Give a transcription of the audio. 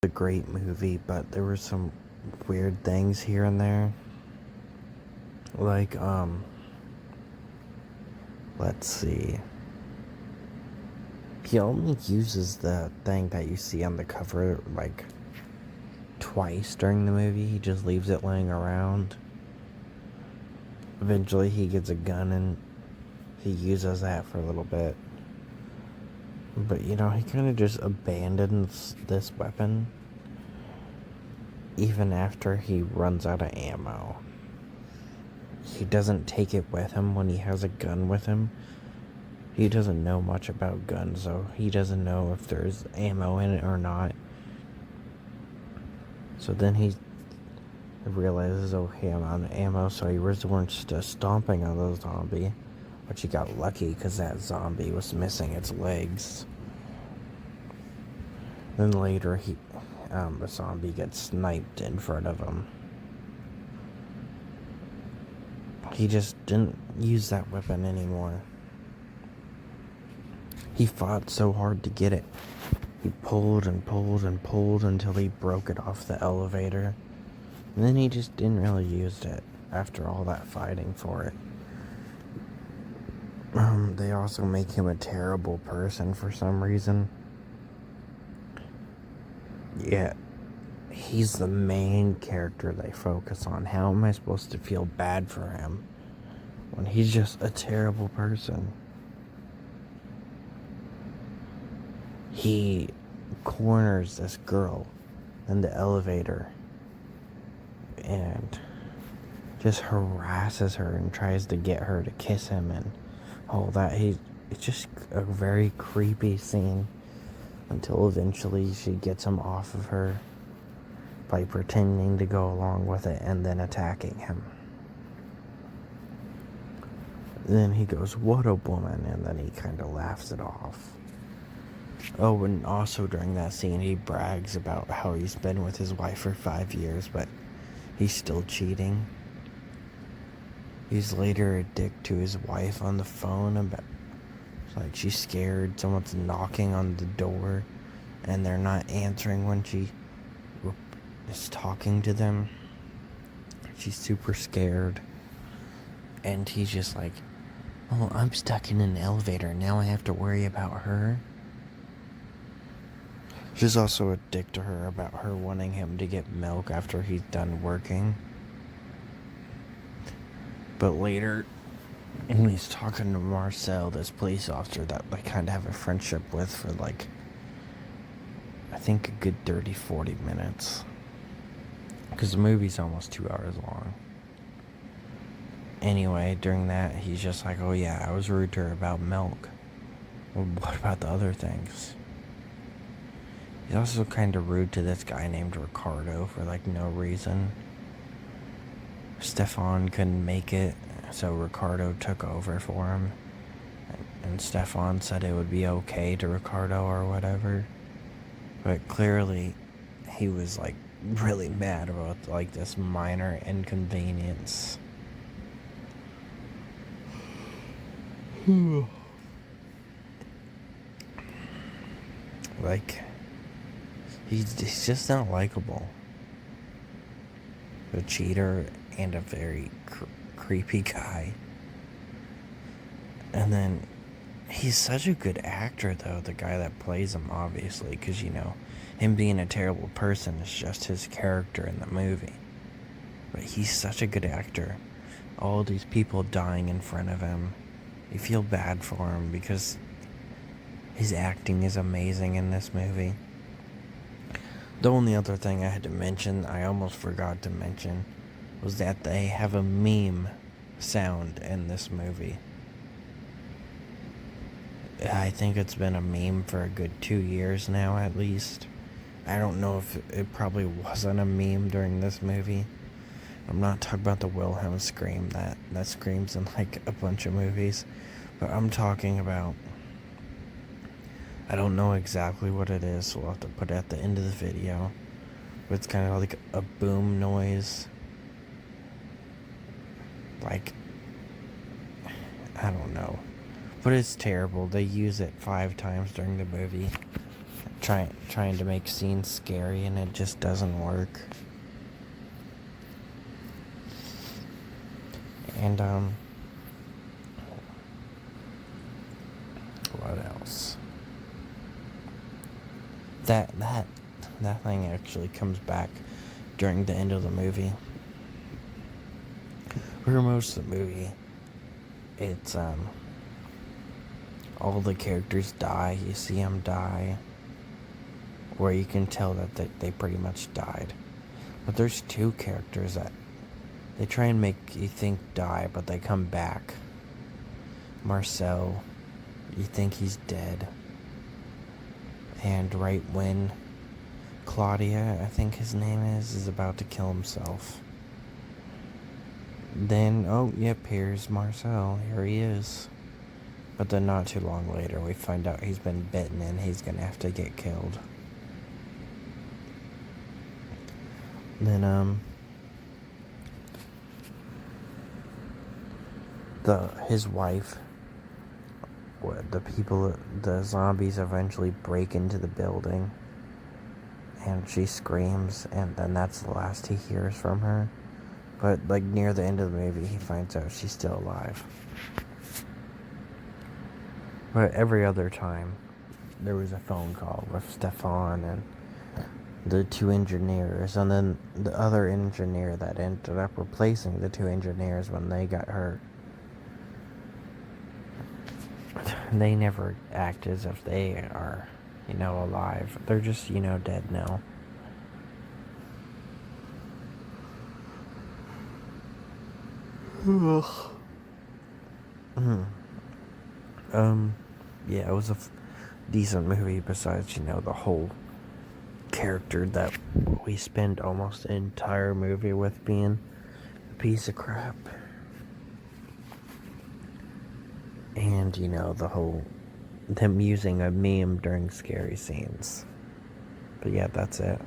A great movie, but there were some weird things here and there. Like, let's see. He only uses the thing that you see on the cover, like, twice during the movie. He just leaves it laying around. Eventually, he gets a gun and he uses that for a little bit. But, he kind of just abandons this weapon even after he runs out of ammo. He doesn't take it with him when he has a gun with him. He doesn't know much about guns, so he doesn't know if there's ammo in it or not. So then he realizes, okay, I'm out of ammo, so he resorts to stomping on the zombie, which he got lucky because that zombie was missing its legs. Then later, the zombie gets sniped in front of him. He just didn't use that weapon anymore. He fought so hard to get it. He pulled and pulled and pulled until he broke it off the elevator. And then he just didn't really use it after all that fighting for it. They also make him a terrible person for some reason. Yeah, he's the main character they focus on. How am I supposed to feel bad for him when he's just a terrible person? He corners this girl in the elevator and just harasses her and tries to get her to kiss him and all that. It's just a very creepy scene until eventually she gets him off of her by pretending to go along with it and then attacking him. Then he goes, "What a woman," and then he kind of laughs it off. Oh, and also during that scene, he brags about how he's been with his wife for 5 years, but he's still cheating. He's later a dick to his wife on the phone about, like, she's scared someone's knocking on the door and they're not answering when she is talking to them. She's super scared. And he's just like, "Oh, I'm stuck in an elevator. Now I have to worry about her." She's also a dick to her about her wanting him to get milk after he's done working. But later, and he's talking to Marcel, this police officer that they kind of have a friendship with for like, I think a good 30-40 minutes. Because the movie's almost 2 hours long. Anyway, during that, he's just like, "Oh yeah, I was rude to her about milk. Well, what about the other things?" He's also kind of rude to this guy named Ricardo for like no reason. Stefan couldn't make it, so Ricardo took over for him. And Stefan said it would be okay to Ricardo or whatever. But clearly, he was like really mad about like this minor inconvenience. Like, he's just not likable. A cheater and a very creepy guy. And then he's such a good actor, though, the guy that plays him, obviously, because, him being a terrible person is just his character in the movie. But he's such a good actor. All these people dying in front of him. You feel bad for him because his acting is amazing in this movie. The only other thing I had to mention, I almost forgot to mention, was that they have a meme sound in this movie. I think it's been a meme for a good 2 years now, at least. I don't know if it probably wasn't a meme during this movie. I'm not talking about the Wilhelm scream that screams in like a bunch of movies, but I'm talking about, I don't know exactly what it is, so I'll have to put it at the end of the video. But it's kind of like a boom noise. Like, I don't know. But it's terrible. They use it 5 times during the movie. trying to make scenes scary, and it just doesn't work. And what else? That thing actually comes back during the end of the movie. For most of the movie, it's all the characters die. You see them die, where you can tell that they pretty much died. But there's two characters that they try and make you think die, but they come back. Marcel, you think he's dead. And right when Claudia, I think his name is about to kill himself, then, oh, yep, here's Marcel. Here he is. But then not too long later, we find out he's been bitten and he's gonna have to get killed. Then, his wife, the zombies eventually break into the building, and she screams, and then that's the last he hears from her. But, like, near the end of the movie, he finds out she's still alive. But every other time, there was a phone call with Stefan and the two engineers, and then the other engineer that ended up replacing the two engineers when they got hurt. They never act as if they are, alive. They're just, dead now. Yeah, it was a decent movie besides, the whole character that we spend almost the entire movie with being a piece of crap. And, them using a meme during scary scenes. But yeah, that's it.